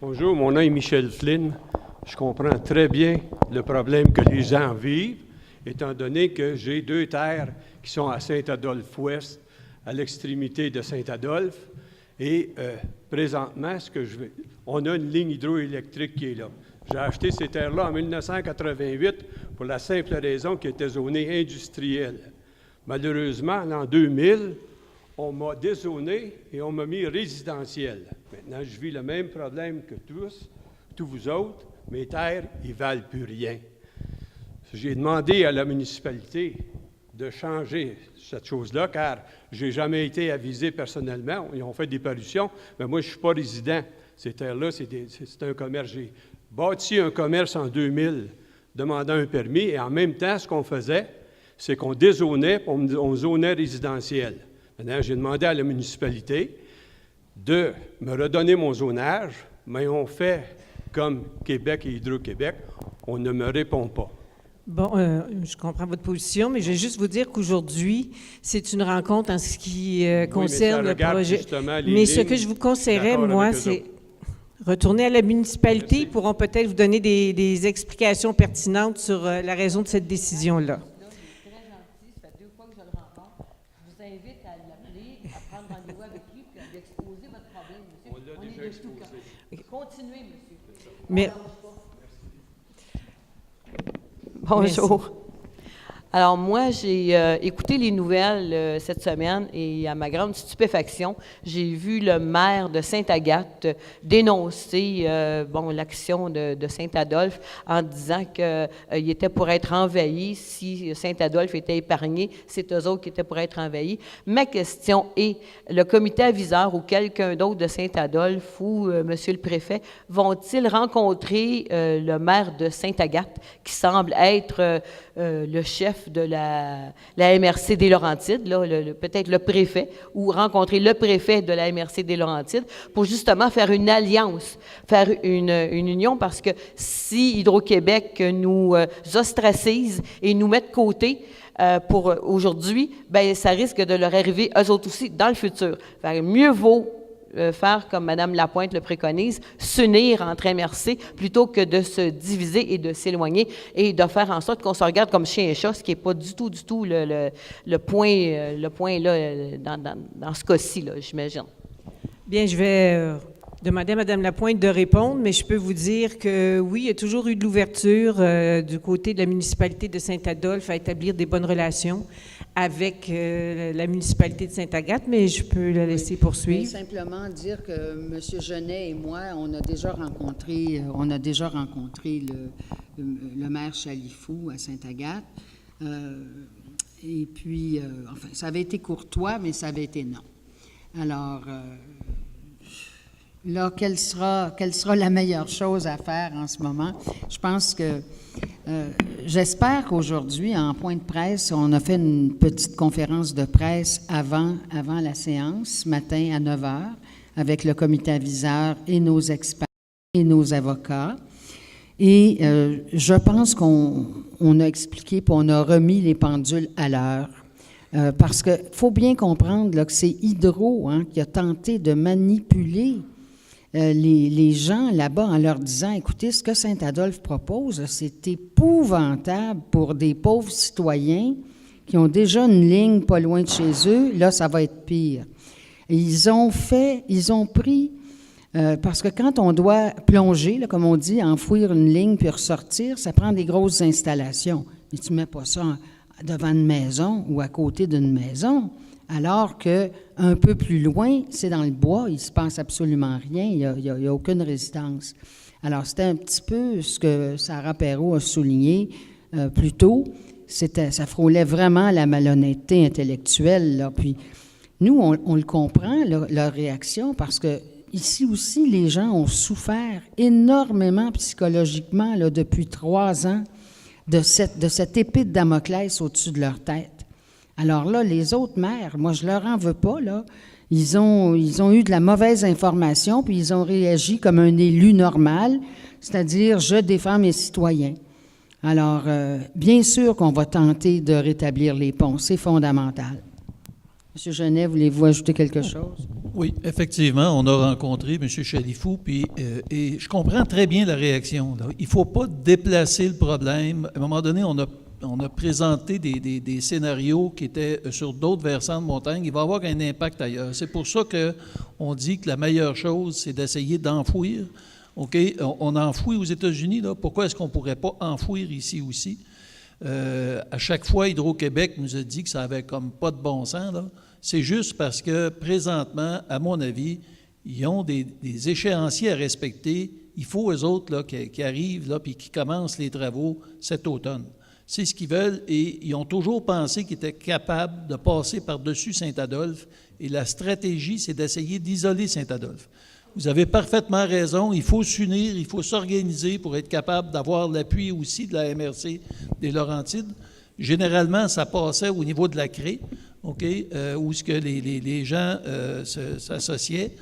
Bonjour, mon nom est Michel Flynn. Je comprends très bien le problème que les gens vivent, étant donné que j'ai 2 terres qui sont à Saint-Adolphe-Ouest, à l'extrémité de Saint-Adolphe. Et présentement, on a une ligne hydroélectrique qui est là. J'ai acheté ces terres-là en 1988 pour la simple raison qu'elles étaient zonées industrielles. Malheureusement, en 2000, on m'a dézoné et on m'a mis résidentiel. Maintenant, je vis le même problème que tous vous autres. Mes terres, ils ne valent plus rien. J'ai demandé à la municipalité de changer cette chose-là, car je n'ai jamais été avisé personnellement. Ils ont fait des parutions, mais moi, je ne suis pas résident. Ces terres-là, c'est un commerce. J'ai bâti un commerce en 2000, demandant un permis, et en même temps, ce qu'on faisait, c'est qu'on dézonait, on zonait résidentiel. Maintenant, j'ai demandé à la municipalité de me redonner mon zonage, mais on fait comme Québec et Hydro-Québec, on ne me répond pas. Bon, je comprends votre position, mais je vais juste vous dire qu'aujourd'hui, c'est une rencontre en ce qui concerne le projet. Mais ce que je vous conseillerais, moi, c'est retourner à la municipalité. Merci. Ils pourront peut-être vous donner des explications pertinentes sur la raison de cette décision-là. Continuez, monsieur. Mais... Bonjour. Merci. Alors, moi, j'ai écouté les nouvelles cette semaine et à ma grande stupéfaction, j'ai vu le maire de Sainte-Agathe dénoncer l'action de Saint-Adolphe en disant qu'il était pour être envahi. Si Saint-Adolphe était épargné, c'est eux autres qui étaient pour être envahis. Ma question est, le comité aviseur ou quelqu'un d'autre de Saint-Adolphe ou monsieur le préfet, vont-ils rencontrer le maire de Sainte-Agathe qui semble être le chef de la MRC des Laurentides, peut-être le préfet, ou rencontrer le préfet de la MRC des Laurentides pour justement faire une alliance, faire une union, parce que si Hydro-Québec nous ostracise et nous met de côté pour aujourd'hui, bien, ça risque de leur arriver eux autres aussi dans le futur. Mieux vaut faire comme Mme Lapointe le préconise, s'unir entre MRC plutôt que de se diviser et de s'éloigner et de faire en sorte qu'on se regarde comme chien et chat, ce qui n'est pas du tout le point là, dans ce cas-ci, là, j'imagine. Bien, je vais demander à Mme Lapointe de répondre, mais je peux vous dire que oui, il y a toujours eu de l'ouverture du côté de la municipalité de Saint-Adolphe à établir des bonnes relations avec la municipalité de Sainte-Agathe, mais je peux la laisser poursuivre. Simplement dire que M. Genet et moi, on a déjà rencontré le maire Chalifou à Sainte-Agathe. Et puis, enfin, ça avait été courtois, mais ça avait été non. Alors, là, quelle sera la meilleure chose à faire en ce moment? Je pense que, j'espère qu'aujourd'hui, en point de presse, on a fait une petite conférence de presse avant la séance, ce matin à 9 h, avec le comité aviseur et nos experts et nos avocats. Et je pense qu'on a expliqué, puis on a remis les pendules à l'heure. Parce qu'il faut bien comprendre là, que c'est Hydro qui a tenté de manipuler les gens là-bas en leur disant, écoutez, ce que Saint-Adolphe propose, c'est épouvantable pour des pauvres citoyens qui ont déjà une ligne pas loin de chez eux. Là, ça va être pire. Et ils ont pris, parce que quand on doit plonger, là, comme on dit, enfouir une ligne puis ressortir, ça prend des grosses installations. Mais tu ne mets pas ça devant une maison ou à côté d'une maison. Alors qu'un peu plus loin, c'est dans le bois, il ne se passe absolument rien, il n'y a aucune résidence. Alors, c'était un petit peu ce que Sarah Perrault a souligné plus tôt. Ça frôlait vraiment la malhonnêteté intellectuelle, là. Puis, nous, on le comprend, leur réaction, parce que ici aussi, les gens ont souffert énormément psychologiquement là, depuis 3 ans de cette épée de Damoclès au-dessus de leur tête. Alors là, les autres maires, moi, je leur en veux pas, là. Ils ont eu de la mauvaise information, puis ils ont réagi comme un élu normal, c'est-à-dire, je défends mes citoyens. Alors, bien sûr qu'on va tenter de rétablir les ponts, c'est fondamental. M. Genet, voulez-vous ajouter quelque chose? Oui, effectivement, on a rencontré M. Chalifou, et je comprends très bien la réaction. Là. Il ne faut pas déplacer le problème. À un moment donné, on a présenté des scénarios qui étaient sur d'autres versants de montagne. Il va y avoir un impact ailleurs. C'est pour ça qu'on dit que la meilleure chose, c'est d'essayer d'enfouir. OK? On enfouit aux États-Unis, là. Pourquoi est-ce qu'on ne pourrait pas enfouir ici aussi? À chaque fois, Hydro-Québec nous a dit que ça avait comme pas de bon sens, là. C'est juste parce que, présentement, à mon avis, ils ont des échéanciers à respecter. Il faut, eux autres, là, qui arrivent, là, puis qui commencent les travaux cet automne. C'est ce qu'ils veulent, et ils ont toujours pensé qu'ils étaient capables de passer par-dessus Saint-Adolphe, et la stratégie, c'est d'essayer d'isoler Saint-Adolphe. Vous avez parfaitement raison, il faut s'unir, il faut s'organiser pour être capable d'avoir l'appui aussi de la MRC des Laurentides. Généralement, ça passait au niveau de la CRE, OK, où ce que les gens s'associaient,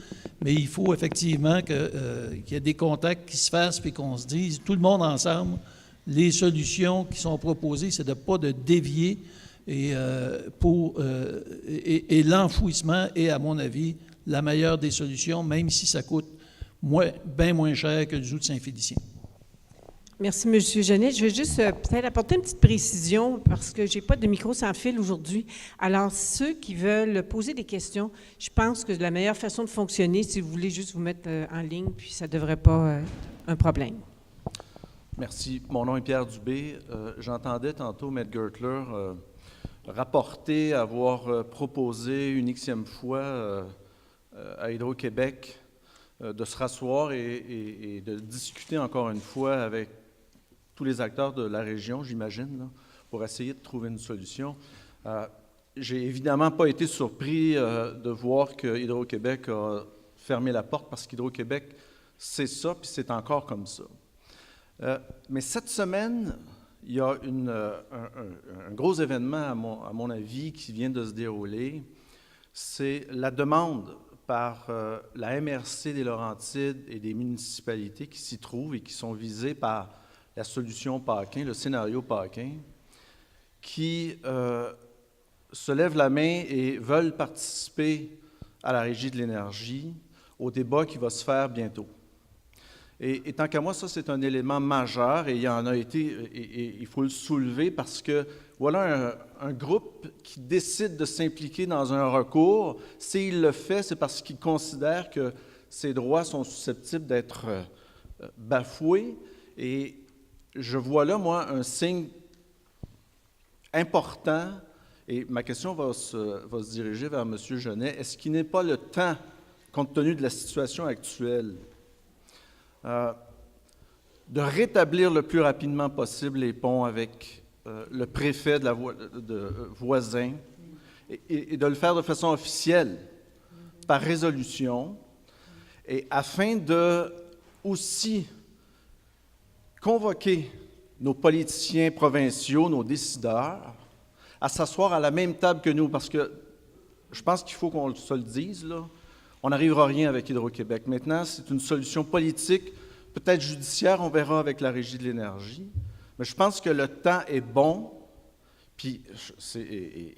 mais il faut effectivement qu'il y ait des contacts qui se fassent et qu'on se dise, tout le monde ensemble, les solutions qui sont proposées, c'est de ne pas de dévier, et l'enfouissement est, à mon avis, la meilleure des solutions, même si ça coûte bien moins cher que le zoo de Saint-Félicien. Merci, M. Genet. Je vais juste peut-être apporter une petite précision parce que je n'ai pas de micro sans fil aujourd'hui. Alors, ceux qui veulent poser des questions, je pense que la meilleure façon de fonctionner, si vous voulez juste vous mettre en ligne, puis ça ne devrait pas être un problème. Merci. Mon nom est Pierre Dubé. J'entendais tantôt M. Gertler rapporter avoir proposé une xème fois à Hydro-Québec de se rasseoir et de discuter encore une fois avec tous les acteurs de la région, j'imagine, là, pour essayer de trouver une solution. J'ai évidemment pas été surpris de voir que Hydro-Québec a fermé la porte parce qu'Hydro-Québec, c'est ça, puis c'est encore comme ça. Mais cette semaine, il y a un gros événement, à mon avis, qui vient de se dérouler. C'est la demande par la MRC des Laurentides et des municipalités qui s'y trouvent et qui sont visées par la solution Paquin, le scénario Paquin, qui se lèvent la main et veulent participer à la Régie de l'énergie, au débat qui va se faire bientôt. Et tant qu'à moi, ça, c'est un élément majeur, et il y en a été, et il faut le soulever parce que voilà un groupe qui décide de s'impliquer dans un recours. S'il le fait, c'est parce qu'il considère que ses droits sont susceptibles d'être bafoués. Et je vois là, moi, un signe important, et ma question va se diriger vers M. Genet. Est-ce qu'il n'est pas le temps, compte tenu de la situation actuelle, de rétablir le plus rapidement possible les ponts avec le préfet de voisin et de le faire de façon officielle, par résolution, et afin de aussi convoquer nos politiciens provinciaux, nos décideurs, à s'asseoir à la même table que nous, parce que je pense qu'il faut qu'on se le dise, là, on n'arrivera à rien avec Hydro-Québec. Maintenant, c'est une solution politique, peut-être judiciaire, on verra avec la Régie de l'énergie. Mais je pense que le temps est bon, puis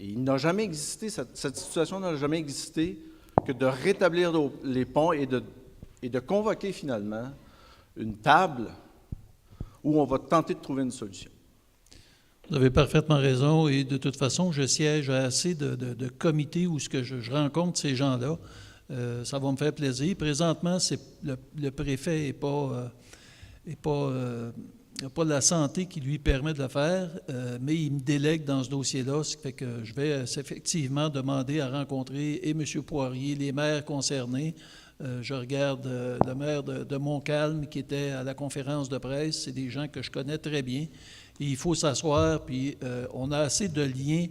il n'a jamais existé, cette situation n'a jamais existé, que de rétablir les ponts et de convoquer finalement une table où on va tenter de trouver une solution. Vous avez parfaitement raison, et de toute façon, je siège à assez de comités où je rencontre ces gens-là. Ça va me faire plaisir. Présentement, le préfet n'a pas la santé qui lui permet de le faire, mais il me délègue dans ce dossier-là, ce qui fait que je vais effectivement demander à rencontrer et M. Poirier, les maires concernés. Je regarde le maire de Montcalm qui était à la conférence de presse. C'est des gens que je connais très bien. Et il faut s'asseoir, puis on a assez de liens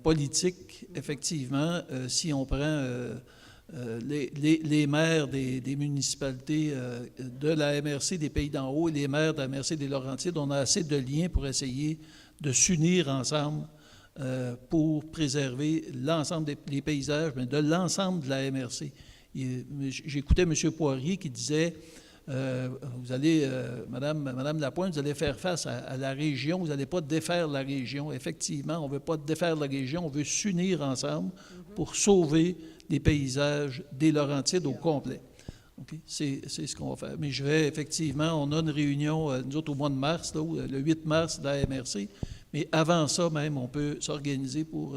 politiques, effectivement, si on prend les maires des municipalités de la MRC des Pays d'en haut et les maires de la MRC des Laurentides. On a assez de liens pour essayer de s'unir ensemble pour préserver l'ensemble des paysages, mais de l'ensemble de la MRC. J'écoutais M. Poirier qui disait vous allez, Madame Lapointe, vous allez faire face à la région, vous n'allez pas défaire la région. Effectivement, on ne veut pas défaire la région, on veut s'unir ensemble pour sauver les paysages des Laurentides au complet. Okay? C'est ce qu'on va faire. Mais effectivement, on a une réunion, nous autres, au mois de mars, là, le 8 mars de la MRC, mais avant ça même, on peut s'organiser pour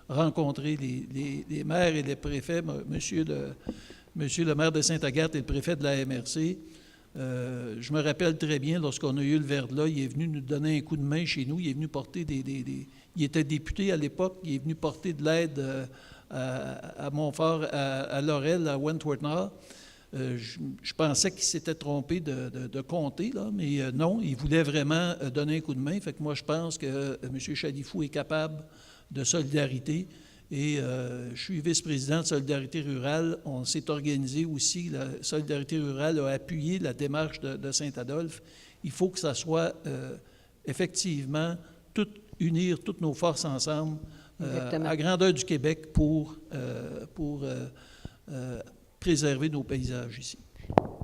rencontrer les maires et les préfets. Monsieur le maire de Sainte-Agathe et le préfet de la MRC, je me rappelle très bien, lorsqu'on a eu le verglas, il est venu nous donner un coup de main chez nous. Il est venu porter il était député à l'époque, il est venu porter de l'aide à Montfort, à Laurel, à Wentworth-Nord. Je pensais qu'il s'était trompé de compter, là, mais non, il voulait vraiment donner un coup de main. Fait que moi, je pense que M. Chalifou est capable de solidarité. Et je suis vice-président de Solidarité rurale. On s'est organisé aussi. La Solidarité rurale a appuyé la démarche de Saint-Adolphe. Il faut que ça soit effectivement unir toutes nos forces ensemble à grandeur du Québec pour préserver nos paysages ici.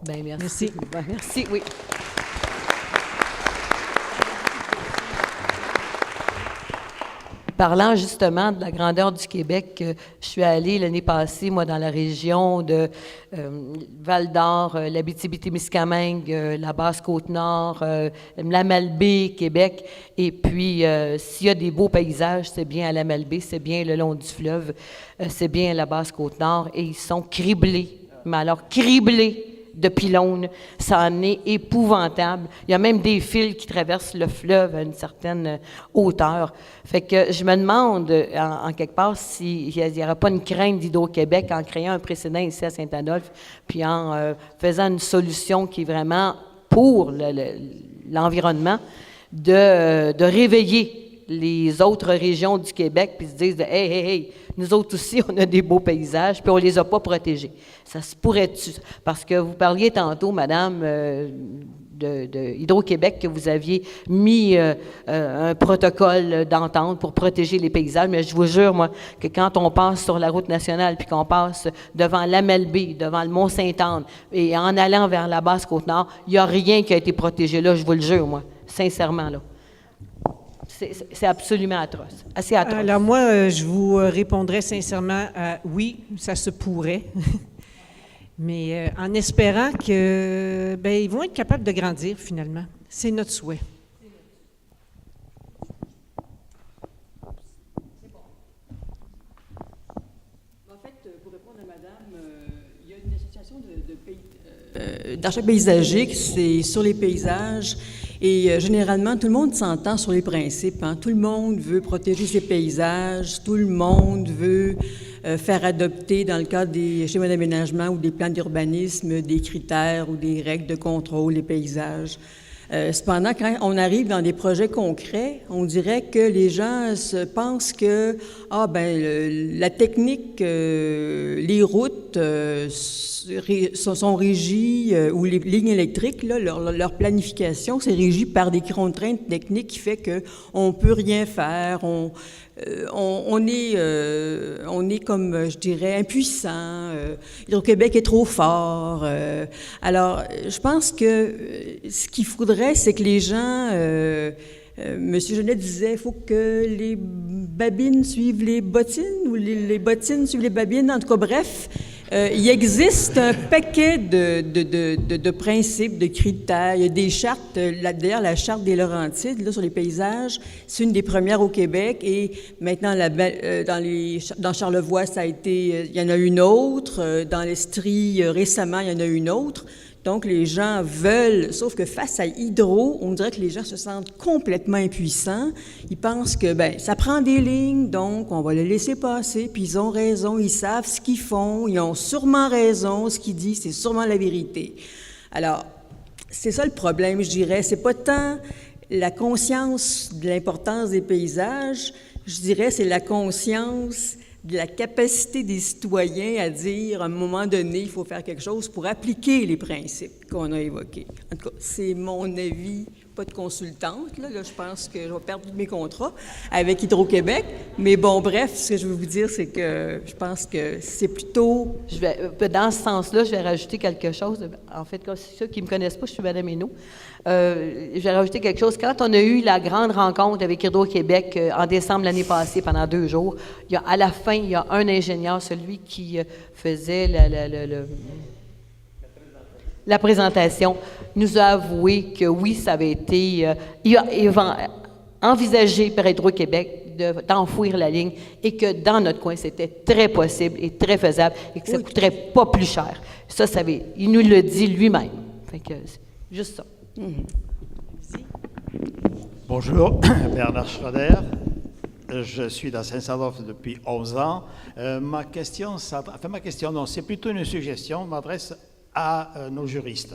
Bien, merci. Ben, merci, oui. Parlant justement de la grandeur du Québec, je suis allée l'année passée, moi, dans la région de Val-d'Or, l'Abitibi-Témiscamingue, la Basse-Côte-Nord, la Malbaie, Québec. Et puis, s'il y a des beaux paysages, c'est bien à la Malbaie, c'est bien le long du fleuve, c'est bien à la Basse-Côte-Nord. Et ils sont criblés, mais alors criblés de pylônes, ça en est épouvantable. Il y a même des fils qui traversent le fleuve à une certaine hauteur. Fait que je me demande, en quelque part, s'il n'y aurait pas une crainte d'Hydro-Québec en créant un précédent ici à Saint-Adolphe, puis en faisant une solution qui est vraiment pour l'environnement, de réveiller les autres régions du Québec, puis se disent « Hey, nous autres aussi, on a des beaux paysages, puis on ne les a pas protégés. » Ça se pourrait-tu? Parce que vous parliez tantôt, Madame, de Hydro-Québec, que vous aviez mis un protocole d'entente pour protéger les paysages, mais je vous jure, moi, que quand on passe sur la route nationale, puis qu'on passe devant la Malbaie, devant le Mont-Sainte-Anne, et en allant vers la Basse-Côte-Nord, il n'y a rien qui a été protégé là, je vous le jure, moi, sincèrement, là. C'est absolument atroce, assez atroce. Alors moi, je vous répondrais sincèrement oui, ça se pourrait, mais en espérant que ils vont être capables de grandir finalement. C'est notre souhait. En fait, pour répondre à Madame, il y a une association d'architectes paysagers, c'est sur les paysages. Et généralement, tout le monde s'entend sur les principes. Hein. Tout le monde veut protéger ses paysages, tout le monde veut faire adopter, dans le cadre des schémas d'aménagement ou des plans d'urbanisme, des critères ou des règles de contrôle des paysages. Cependant, quand on arrive dans des projets concrets, on dirait que les gens pensent que la technique, les routes sont régies, ou les lignes électriques, là, leur planification, c'est régi par des contraintes techniques qui fait qu'on ne peut rien faire. On est comme, je dirais, impuissant. Hydro-Québec est trop fort. Alors, je pense que ce qu'il faudrait, c'est que les gens... M. Genet disait, il faut que les babines suivent les bottines ou les bottines suivent les babines. En tout cas, bref, il existe un paquet de principes, de critères. Il y a des chartes. D'ailleurs, la charte des Laurentides, là, sur les paysages, c'est une des premières au Québec. Et maintenant, dans Charlevoix, ça a été, il y en a une autre. Dans l'Estrie, récemment, il y en a une autre. Donc, les gens veulent, sauf que face à Hydro, on dirait que les gens se sentent complètement impuissants. Ils pensent que, ça prend des lignes, donc on va les laisser passer, puis ils ont raison, ils savent ce qu'ils font, ils ont sûrement raison, ce qu'ils disent, c'est sûrement la vérité. Alors, c'est ça le problème, je dirais. C'est pas tant la conscience de l'importance des paysages, je dirais, c'est la conscience de la capacité des citoyens à dire, à un moment donné, il faut faire quelque chose pour appliquer les principes qu'on a évoqués. En tout cas, c'est mon avis, pas de consultante. Là, je pense que je vais perdre tous mes contrats avec Hydro-Québec. Mais bon, bref, ce que je veux vous dire, c'est que je pense que c'est plutôt... Dans ce sens-là, je vais rajouter quelque chose. En fait, ceux qui ne me connaissent pas, je suis Mme Hainaut. Je vais rajouter quelque chose. Quand on a eu la grande rencontre avec Hydro-Québec en décembre l'année passée, pendant 2 jours, à la fin, il y a un ingénieur, celui qui faisait la présentation, nous a avoué que oui, ça avait été envisagé par Hydro-Québec d'enfouir la ligne et que dans notre coin, c'était très possible et très faisable et que ça ne coûterait pas plus cher. Il nous le dit lui-même. Fait que c'est juste ça. Bonjour, Bernard Schroeder. Je suis dans Saint-Sadolphe depuis 11 ans. Ma question, non, c'est plutôt une suggestion, m'adresse à nos juristes.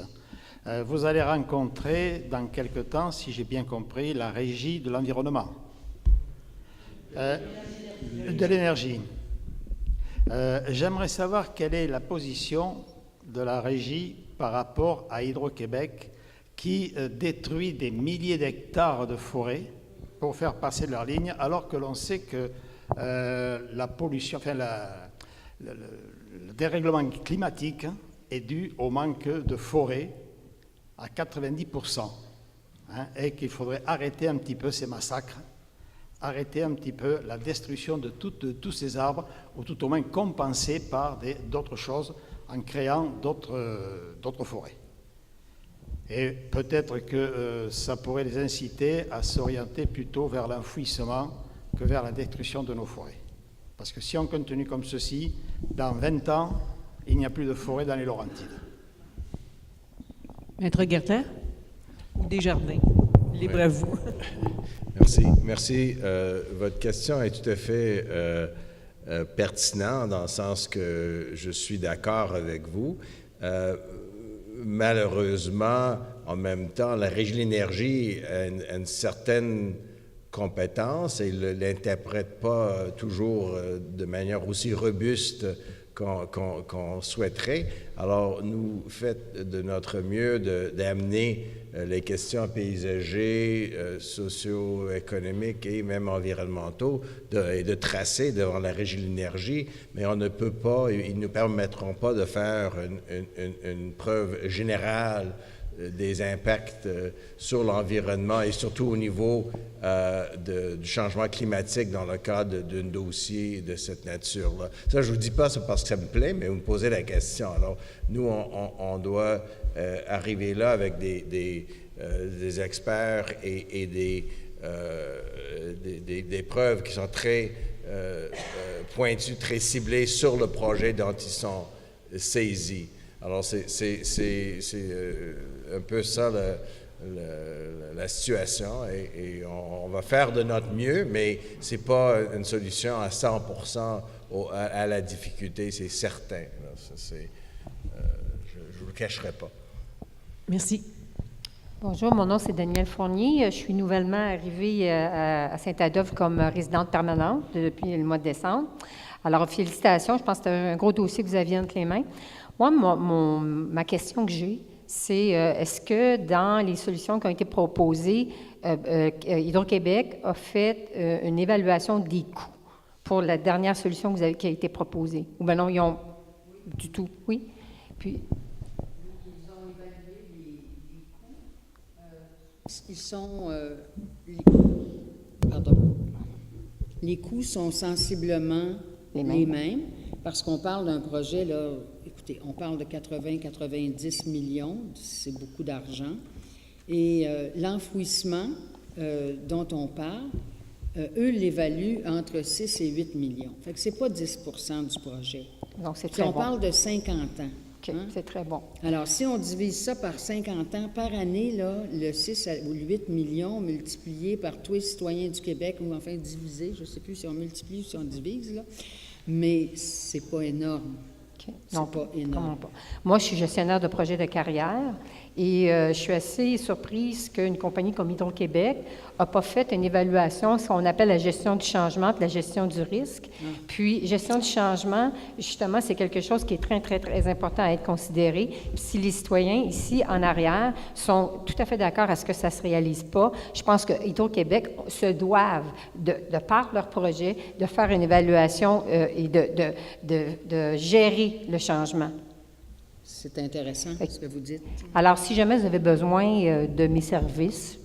Vous allez rencontrer dans quelque temps, si j'ai bien compris, la Régie de l'environnement, de l'énergie. J'aimerais savoir quelle est la position de la Régie par rapport à Hydro-Québec qui détruit des milliers d'hectares de forêt pour faire passer leur ligne, alors que l'on sait que la pollution, le dérèglement climatique est dû au manque de forêt à 90%, et qu'il faudrait arrêter un petit peu ces massacres, arrêter un petit peu la destruction de tous ces arbres, ou tout au moins compenser par d'autres choses en créant d'autres forêts. Et peut-être que ça pourrait les inciter à s'orienter plutôt vers l'enfouissement que vers la destruction de nos forêts. Parce que si on continue comme ceci, dans 20 ans, il n'y a plus de forêt dans les Laurentides. Maître Gertin ou Desjardins? Libre à vous. Merci. Votre question est tout à fait pertinente dans le sens que je suis d'accord avec vous. Malheureusement, en même temps, la Régie de l'énergie a une certaine compétence et ne l'interprète pas toujours de manière aussi robuste qu'on souhaiterait. Alors, nous faisons de notre mieux d'amener les questions paysagères, socio-économiques et même environnementaux et de tracer devant la Régie de l'énergie, mais on ne peut pas, ils ne nous permettront pas de faire une preuve générale des impacts sur l'environnement et surtout au niveau du changement climatique dans le cadre d'un dossier de cette nature-là. Ça, je ne vous dis pas ça parce que ça me plaît, mais vous me posez la question. Alors, nous, on doit arriver là avec des experts et des preuves qui sont très pointues, très ciblées sur le projet dont ils sont saisis. Alors, c'est un peu ça la situation et on va faire de notre mieux, mais ce n'est pas une solution à 100% à la difficulté, c'est certain. Je ne vous le cacherai pas. Merci. Bonjour, mon nom c'est Danielle Fournier. Je suis nouvellement arrivée à Saint-Adolphe comme résidente permanente depuis le mois de décembre. Alors, félicitations. Je pense que c'est un gros dossier que vous aviez entre les mains. Moi, ma question que j'ai, c'est est-ce que dans les solutions qui ont été proposées, Hydro-Québec a fait une évaluation des coûts pour la dernière solution qui a été proposée? Ou bien non, ils ont du tout, oui? Puis... Ils ont évalué les coûts. Les coûts sont sensiblement les mêmes parce qu'on parle d'un projet, là, écoutez, on parle de 80-90 millions, c'est beaucoup d'argent. Et l'enfouissement dont on parle, eux l'évaluent entre 6 et 8 millions. Fait que c'est pas 10 du projet. Donc, c'est très bon. On parle de 50 ans. OK, c'est très bon. Alors, si on divise ça par 50 ans, par année, là, le 6 ou le 8 millions multiplié par tous les citoyens du Québec, ou enfin divisé, je ne sais plus si on multiplie ou si on divise, là, mais c'est pas énorme. OK. OK. C'est pas énorme. Pas. Moi, je suis gestionnaire de projet de carrière et je suis assez surprise qu'une compagnie comme Hydro-Québec n'a pas fait une évaluation, ce qu'on appelle la gestion du changement et la gestion du risque. Puis, gestion du changement, justement, c'est quelque chose qui est très, très, très important à être considéré. Puis, si les citoyens, ici, en arrière, sont tout à fait d'accord à ce que ça ne se réalise pas, je pense que Hydro-Québec se doivent, de par leur projet, de faire une évaluation et de gérer le changement. C'est intéressant ce que vous dites. Alors, si jamais vous avez besoin de mes services,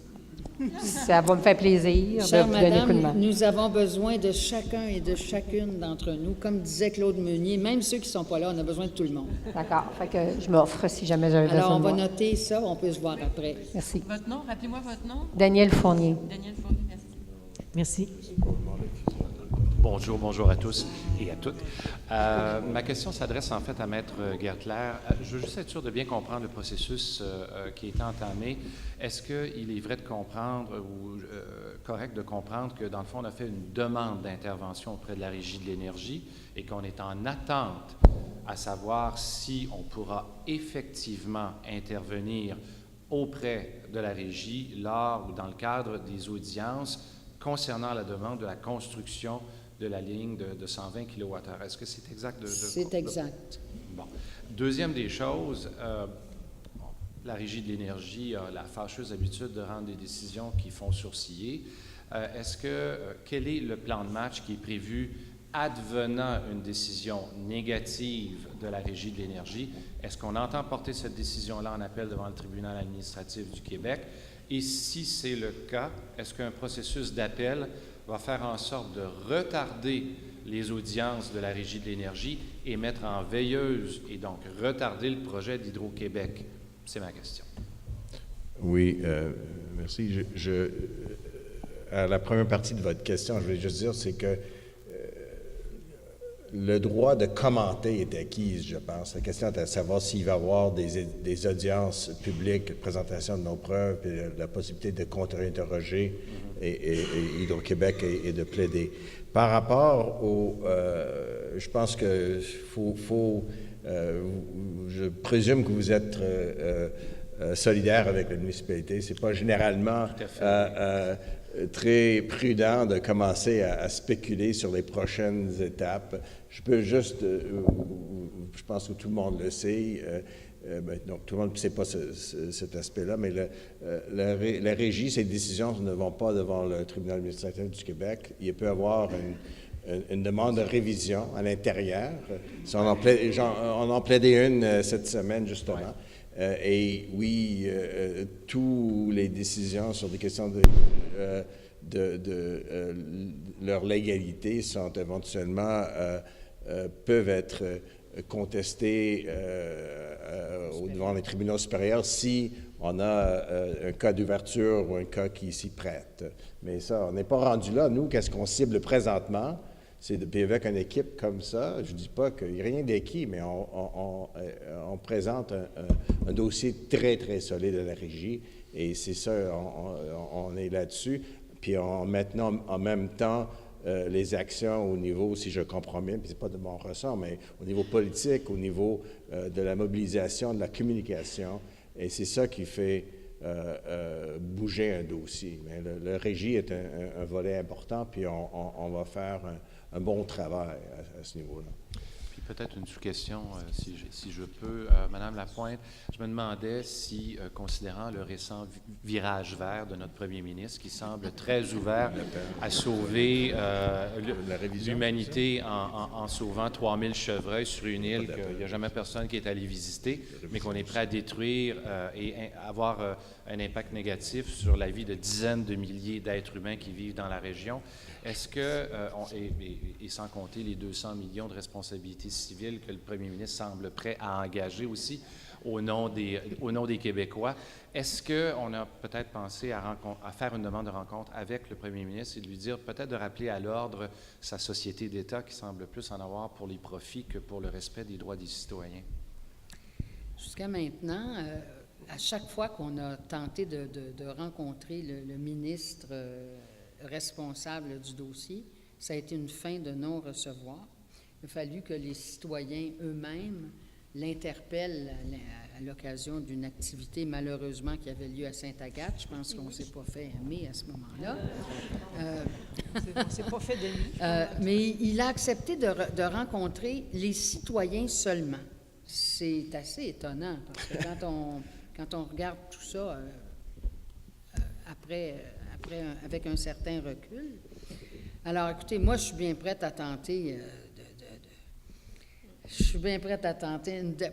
ça va me faire plaisir Chère de vous donner un coup de main. Madame, nous avons besoin de chacun et de chacune d'entre nous. Comme disait Claude Meunier, même ceux qui ne sont pas là, on a besoin de tout le monde. D'accord. Fait que je m'offre si jamais j'avais besoin de Alors, on va moi. noter ça, on peut se voir après. Merci. Votre nom, rappelez-moi votre nom. Daniel Fournier. Daniel Fournier, merci. Merci. Bonjour à tous et à toutes. Ma question s'adresse en fait à Maître Gertler. Je veux juste être sûr de bien comprendre le processus qui est entamé. Est-ce qu'il est vrai de comprendre ou correct de comprendre que dans le fond, on a fait une demande d'intervention auprès de la Régie de l'énergie et qu'on est en attente à savoir si on pourra effectivement intervenir auprès de la Régie lors ou dans le cadre des audiences concernant la demande de la construction de la ligne de 120 kWh. Est-ce que c'est exact? C'est exact. Bon. Deuxième des choses, la Régie de l'énergie a la fâcheuse habitude de rendre des décisions qui font sourciller. Quel est le plan de match qui est prévu advenant une décision négative de la Régie de l'énergie? Est-ce qu'on entend porter cette décision-là en appel devant le tribunal administratif du Québec? Et si c'est le cas, est-ce qu'un processus d'appel va faire en sorte de retarder les audiences de la Régie de l'énergie et mettre en veilleuse et donc retarder le projet d'Hydro-Québec? C'est ma question. Oui, merci. À la première partie de votre question, je voulais juste dire, c'est que le droit de commenter est acquis, je pense. La question est de savoir s'il va y avoir des audiences publiques, de présentation de nos preuves, puis la possibilité de contre-interroger et Hydro-Québec et de plaider. Par rapport je pense que je présume que vous êtes solidaire avec la municipalité. C'est pas généralement très prudent de commencer à spéculer sur les prochaines étapes. Je peux juste, je pense que tout le monde le sait, donc tout le monde ne sait pas cet aspect-là, mais la Régie, ses décisions ne vont pas devant le tribunal administratif du Québec. Il peut y avoir une demande de révision à l'intérieur. On en plaidait une cette semaine, justement. Ouais. Et oui, toutes les décisions sur des questions de leur légalité sont éventuellement peuvent être contestées devant les tribunaux supérieurs si on a un cas d'ouverture ou un cas qui s'y prête. Mais ça, on n'est pas rendu là. Nous, qu'est-ce qu'on cible présentement? C'est avec une équipe comme ça, je ne dis pas qu'il n'y a rien d'acquis, mais on présente un dossier très, très solide à la Régie, et c'est ça, on est là-dessus. Puis maintenant, en même temps, les actions au niveau, si je comprends bien, puis ce n'est pas de mon ressort, mais au niveau politique, au niveau de la mobilisation, de la communication, et c'est ça qui fait bouger un dossier. Mais le Régie est un volet important, puis on va faire un bon travail à ce niveau-là. Puis peut-être une sous-question, si je peux. Madame Lapointe, je me demandais si, considérant le récent virage vert de notre premier ministre, qui semble très ouvert à sauver l'humanité en sauvant 3000 chevreuils sur une île qu'il n'y a jamais personne qui est allé visiter, mais qu'on est prêt à détruire et avoir un impact négatif sur la vie de dizaines de milliers d'êtres humains qui vivent dans la région. Est-ce que, et sans compter les 200 millions de responsabilités civiles que le premier ministre semble prêt à engager aussi au nom des Québécois, est-ce qu'on a peut-être pensé à faire une demande de rencontre avec le premier ministre et de lui dire peut-être de rappeler à l'ordre sa société d'État qui semble plus en avoir pour les profits que pour le respect des droits des citoyens? Jusqu'à maintenant, à chaque fois qu'on a tenté de rencontrer le ministre responsable du dossier, ça a été une fin de non-recevoir. Il a fallu que les citoyens eux-mêmes l'interpellent à l'occasion d'une activité, malheureusement, qui avait lieu à Sainte-Agathe. Je pense qu'on ne s'est pas fait aimer à ce moment-là. On ne s'est pas fait d'aimer. Mais il a accepté de rencontrer les citoyens seulement. C'est assez étonnant, parce que quand on regarde tout ça avec un certain recul. Alors, écoutez, moi, je suis bien prête à tenter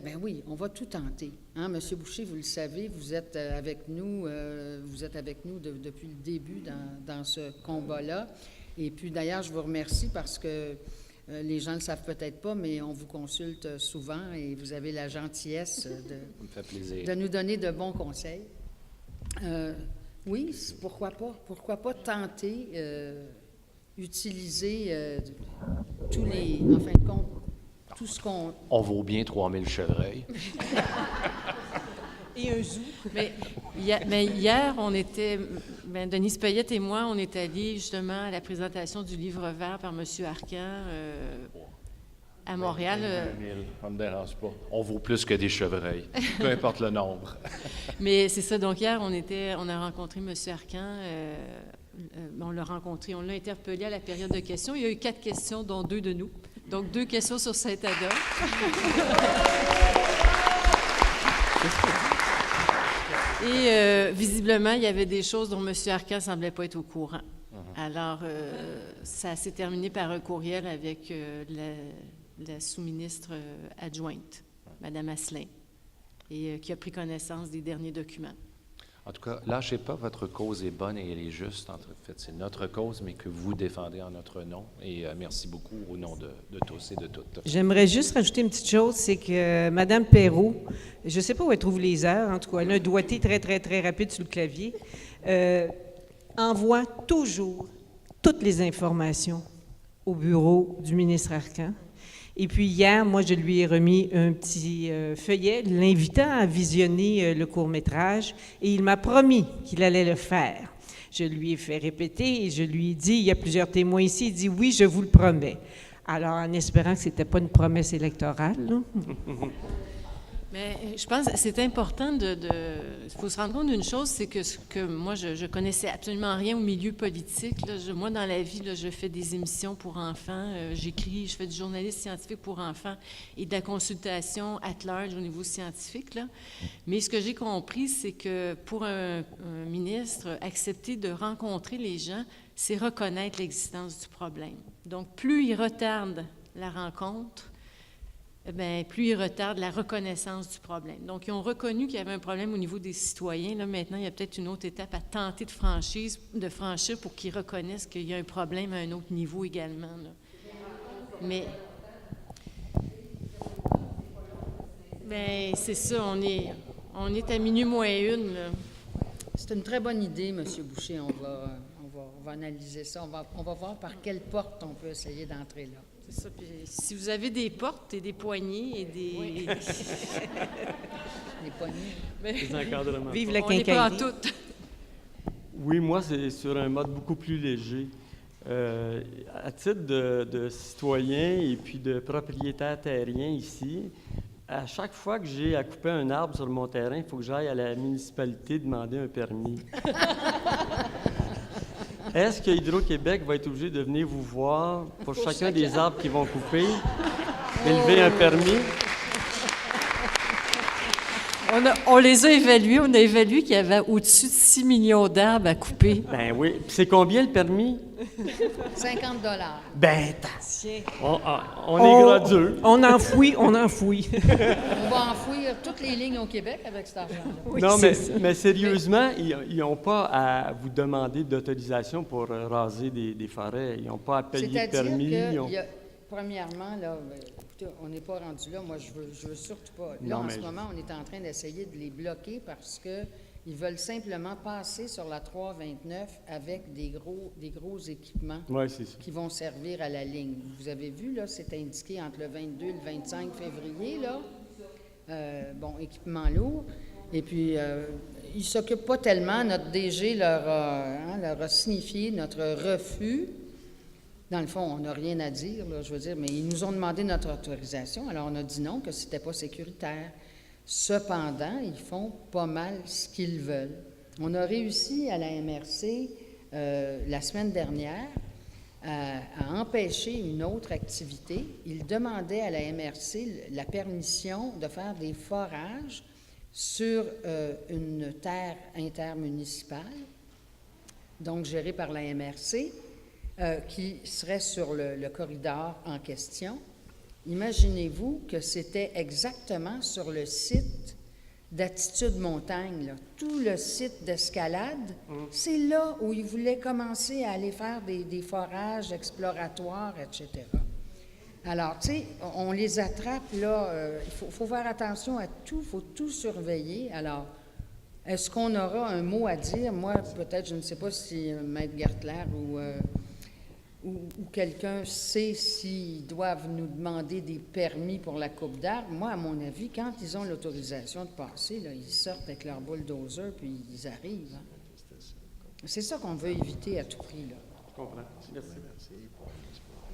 ben oui, on va tout tenter. Hein, Monsieur Boucher, vous le savez, vous êtes avec nous depuis le début dans ce combat-là. Et puis, d'ailleurs, je vous remercie parce que les gens ne le savent peut-être pas, mais on vous consulte souvent et vous avez la gentillesse de nous donner de bons conseils. Oui, pourquoi pas? Pourquoi pas tenter, utiliser en fin de compte, tout ce qu'on... On vaut bien 3000 chevreuils. Et un zoo. Mais hier, on était... Denise Payette et moi, on est allés justement à la présentation du livre vert par M. Arcan à Montréal. 2000, ça ne me dérange pas. On vaut plus que des chevreuils, peu importe le nombre. Mais c'est ça. Donc hier, on a rencontré M. Arcan. On l'a rencontré, on l'a interpellé à la période de questions. Il y a eu 4 questions, dont 2 de nous. Donc 2 questions sur Saint-Adolphe. Et visiblement, il y avait des choses dont M. Arcan ne semblait pas être au courant. Alors, ça s'est terminé par un courriel avec la sous-ministre adjointe, Mme Asselin, et qui a pris connaissance des derniers documents. En tout cas, lâchez pas, votre cause est bonne et elle est juste. En fait, c'est notre cause, mais que vous défendez en notre nom. Et merci beaucoup au nom de tous et de toutes. J'aimerais juste rajouter une petite chose, c'est que Mme Perrault, je ne sais pas où elle trouve les heures, en tout cas, elle a un doigté très, très, très rapide sur le clavier, envoie toujours toutes les informations au bureau du ministre Arcan. Et puis hier, moi, je lui ai remis un petit feuillet l'invitant à visionner le court-métrage et il m'a promis qu'il allait le faire. Je lui ai fait répéter et je lui ai dit, il y a plusieurs témoins ici, il dit « Oui, je vous le promets ». Alors, en espérant que ce n'était pas une promesse électorale, là. Mais je pense que c'est important il faut se rendre compte d'une chose, c'est que moi, je connaissais absolument rien au milieu politique. Là. Moi, dans la vie, là, je fais des émissions pour enfants, j'écris, je fais du journalisme scientifique pour enfants et de la consultation at large au niveau scientifique. Là. Mais ce que j'ai compris, c'est que pour un ministre, accepter de rencontrer les gens, c'est reconnaître l'existence du problème. Donc, plus il retarde la rencontre, bien, plus ils retardent la reconnaissance du problème. Donc, ils ont reconnu qu'il y avait un problème au niveau des citoyens. Là, maintenant, il y a peut-être une autre étape à tenter de franchir pour qu'ils reconnaissent qu'il y a un problème à un autre niveau également. Là. Mais, bien, c'est ça, on est à minuit moins 1. Là. C'est une très bonne idée, M. Boucher. On va analyser ça. On va voir par quelle porte on peut essayer d'entrer là. C'est ça. Puis, si vous avez des portes et des poignées et des... Oui. Des poignées. Vive la quincaillerie. On est pas en tout. Oui, moi, c'est sur un mode beaucoup plus léger. À titre de citoyen et puis de propriétaire terrien ici, à chaque fois que j'ai à couper un arbre sur mon terrain, il faut que j'aille à la municipalité demander un permis. Est-ce que Hydro-Québec va être obligé de venir vous voir pour chacun des arbres qu'ils vont couper, élever un permis? On les a évalués. On a évalué qu'il y avait au-dessus de 6 millions d'arbres à couper. Ben oui. C'est combien le permis? 50 $. Ben, on est gradeux. On enfouit. On va enfouir toutes les lignes au Québec avec cet argent-là. Oui, non, mais sérieusement, ils n'ont pas à vous demander d'autorisation pour raser des forêts. Ils n'ont pas à payer de permis. Premièrement, là, écoutez, on n'est pas rendu là. Moi, je veux surtout pas. Là, en ce moment, on est en train d'essayer de les bloquer parce qu'ils veulent simplement passer sur la 329 avec des gros équipements qui vont servir à la ligne. Vous avez vu, là, c'est indiqué entre le 22 et le 25 février, là. Équipement lourd. Et puis, ils ne s'occupent pas tellement. Notre DG leur a signifié notre refus Dans le fond, on n'a rien à dire, là, je veux dire, mais ils nous ont demandé notre autorisation, alors on a dit non, que ce n'était pas sécuritaire. Cependant, ils font pas mal ce qu'ils veulent. On a réussi à la MRC la semaine dernière à empêcher une autre activité. Ils demandaient à la MRC la permission de faire des forages sur une terre intermunicipale, donc gérée par la MRC, qui serait sur le corridor en question. Imaginez-vous que c'était exactement sur le site d'Attitude Montagne, là. Tout le site d'escalade, c'est là où ils voulaient commencer à aller faire des forages exploratoires, etc. Alors, tu sais, on les attrape, là, il faut faire attention à tout, il faut tout surveiller. Alors, est-ce qu'on aura un mot à dire? Moi, peut-être, je ne sais pas si Maître Gertler ou quelqu'un sait s'ils doivent nous demander des permis pour la coupe d'arbres. Moi, à mon avis, quand ils ont l'autorisation de passer, là, ils sortent avec leur bulldozer puis ils arrivent. Hein. C'est ça qu'on veut éviter à tout prix, là. Je comprends. Merci.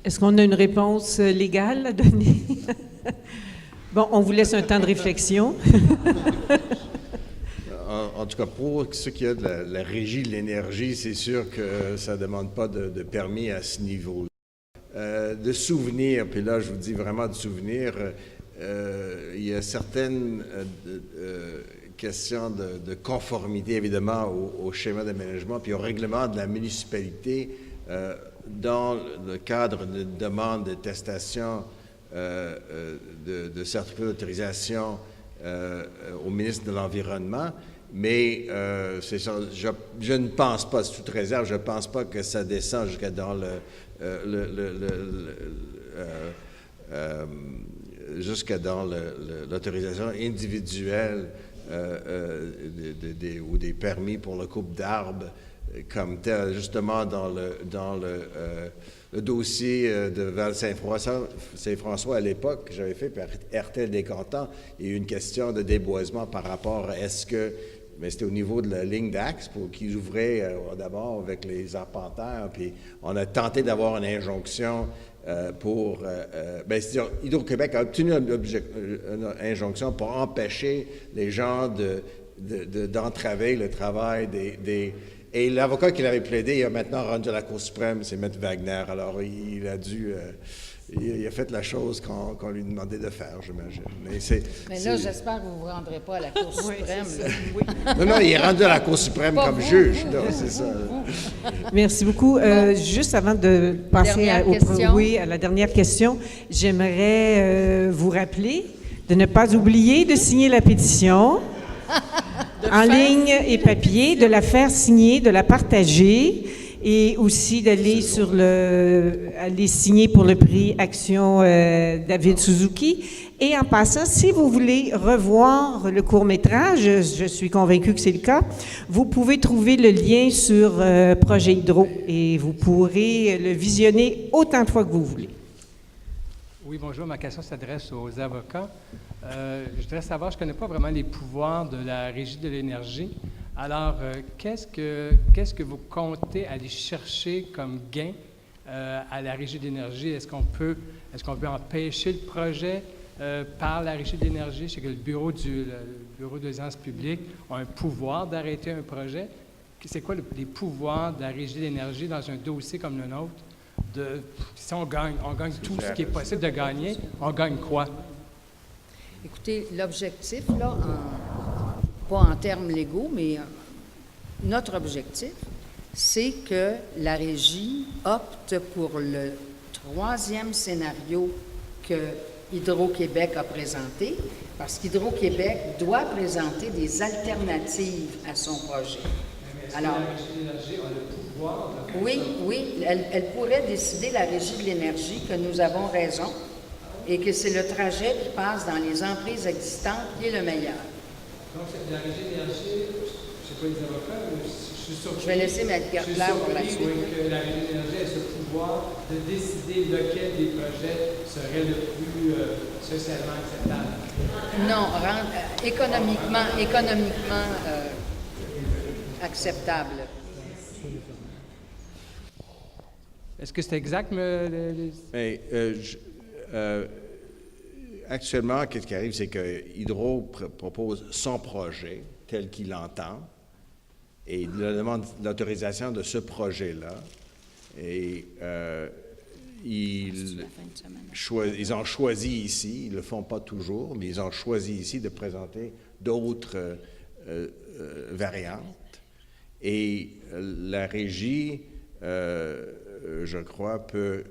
Est-ce qu'on a une réponse légale à donner? Bon, on vous laisse un temps de réflexion. En tout cas, pour ce qui est de la régie de l'énergie, c'est sûr que ça ne demande pas de permis à ce niveau-là. De souvenirs, puis là, je vous dis vraiment de souvenirs, il y a certaines questions de conformité, évidemment, au schéma d'aménagement, puis au règlement de la municipalité, dans le cadre de demande de testation de certificat d'autorisation au ministre de l'Environnement. Mais c'est ça, je ne pense pas, sous toute réserve, je ne pense pas que ça descend jusqu'à dans l'autorisation individuelle ou des permis pour le coupe d'arbres comme tel. Justement, dans le dossier de Val-Saint-François à l'époque, que j'avais fait par Hertel Descantins, il y a eu une question de déboisement par rapport à mais c'était au niveau de la ligne d'axe pour qu'ils ouvraient d'abord avec les arpenteurs, puis on a tenté d'avoir une injonction pour... c'est-à-dire, Hydro-Québec a obtenu une injonction pour empêcher les gens d'entraver le travail Et l'avocat qui l'avait plaidé, il a maintenant rendu à la Cour suprême, c'est M. Wagner. Alors, il a fait la chose qu'on lui demandait de faire, j'imagine. Mais là, j'espère que vous ne vous rendrez pas à la Cour suprême. Oui. Non, il est rendu à la Cour suprême comme juge. C'est ça. Merci beaucoup. Juste avant de passer à la dernière question, j'aimerais vous rappeler de ne pas oublier de signer la pétition. En ligne et papier, de la faire signer, de la partager et aussi d'aller aller signer pour le prix Action David Suzuki. Et en passant, si vous voulez revoir le court-métrage, je suis convaincue que c'est le cas, vous pouvez trouver le lien sur Projet Hydro et vous pourrez le visionner autant de fois que vous voulez. Oui, bonjour. Ma question s'adresse aux avocats. Je voudrais savoir, je ne connais pas vraiment les pouvoirs de la Régie de l'énergie. Alors, qu'est-ce que vous comptez aller chercher comme gain à la Régie de l'énergie? Est-ce qu'on peut empêcher le projet par la Régie de l'énergie? Je sais que le bureau de l'audience publique a un pouvoir d'arrêter un projet. C'est quoi les pouvoirs de la Régie de l'énergie dans un dossier comme le nôtre? Si on gagne tout ce qui est possible de gagner, on gagne quoi? Écoutez, l'objectif, là, pas en termes légaux, mais notre objectif, c'est que la Régie opte pour le troisième scénario que Hydro-Québec a présenté, parce qu'Hydro-Québec doit présenter des alternatives à son projet. Alors, la Régie de l'énergie a le pouvoir de... Oui, elle pourrait décider, la Régie de l'énergie, que nous avons raison et que c'est le trajet qui passe dans les emprises existantes qui est le meilleur. Donc, la Régie de l'énergie, je ne sais pas les avocats, mais je suis sûr que... Je vais laisser Maître Gertler pour la suite. Que la Régie de l'énergie ait ce pouvoir de décider lequel des projets serait le plus socialement acceptable. Non, économiquement acceptable. Est-ce que c'est exact? Actuellement, qu'est-ce qui arrive, c'est que Hydro propose son projet tel qu'il l'entend et il demande l'autorisation de ce projet-là. Et ils ont choisi ici, ils ne le font pas toujours, mais ils ont choisi ici de présenter d'autres variantes. Et la régie, je crois, peut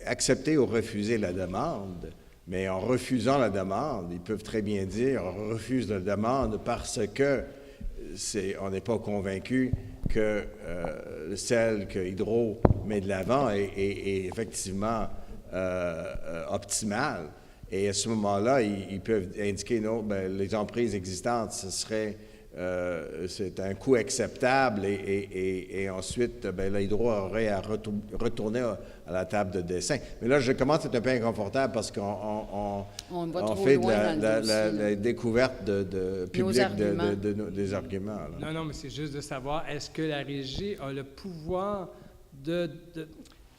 accepter ou refuser la demande, mais en refusant la demande, ils peuvent très bien dire on refuse la demande parce que on n'est pas convaincu que celle que Hydro met de l'avant est effectivement optimale. Et à ce moment-là, ils peuvent indiquer non, les emprises existantes, c'est un coût acceptable et ensuite, l'Hydro aurait à retourner à la table de dessin. Mais là, je commence à être un peu inconfortable parce qu'on fait la découverte publique des arguments. Là. Non, mais c'est juste de savoir, est-ce que la régie a le pouvoir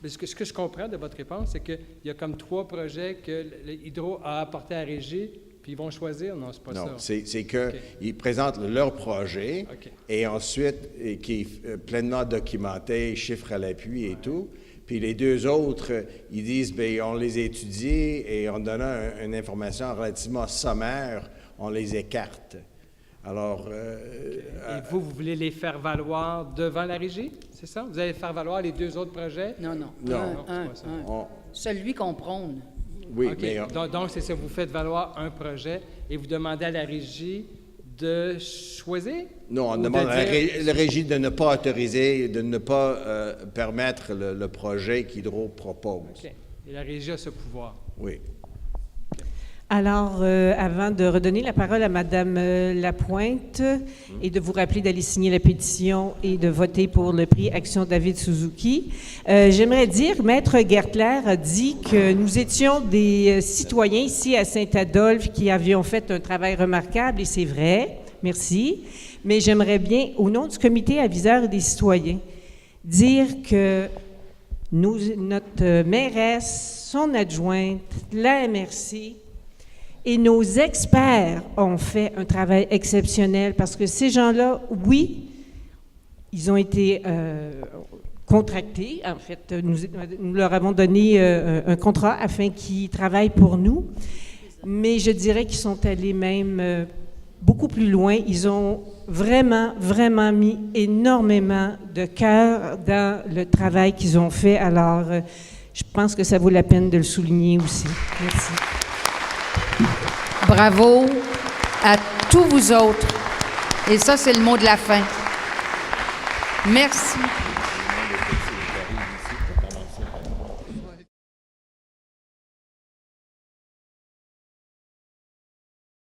Parce que ce que je comprends de votre réponse, c'est qu'il y a comme 3 projets que l'Hydro a apportés à la régie, puis ils vont choisir? Non, c'est pas ça. Non, c'est qu'ils présentent leur projet et ensuite, qui est pleinement documenté, chiffres à l'appui et tout. Puis les 2 autres, ils disent, on les a étudiés et en donnant une information relativement sommaire, on les écarte. Alors... Et vous voulez les faire valoir devant la régie, c'est ça? Vous allez faire valoir les 2 autres projets? Non. Celui qu'on prône. Oui, okay. Mais... Donc, c'est ça, vous faites valoir un projet et vous demandez à la régie de choisir? Non, on demande à la régie de ne pas autoriser, de ne pas permettre le projet qu'Hydro propose. OK. Et la régie a ce pouvoir? Oui. Alors, avant de redonner la parole à Mme Lapointe et de vous rappeler d'aller signer la pétition et de voter pour le prix Action David Suzuki, j'aimerais dire, Maître Gertler a dit que nous étions des citoyens ici à Saint-Adolphe qui avions fait un travail remarquable, et c'est vrai, merci, mais j'aimerais bien, au nom du comité aviseur et des citoyens, dire que notre mairesse, son adjointe, la MRC, et nos experts ont fait un travail exceptionnel parce que ces gens-là, oui, ils ont été contractés. En fait, nous leur avons donné un contrat afin qu'ils travaillent pour nous. Mais je dirais qu'ils sont allés même beaucoup plus loin. Ils ont vraiment, vraiment mis énormément de cœur dans le travail qu'ils ont fait. Alors, je pense que ça vaut la peine de le souligner aussi. Merci. Bravo à tous vous autres. Et ça, c'est le mot de la fin. Merci.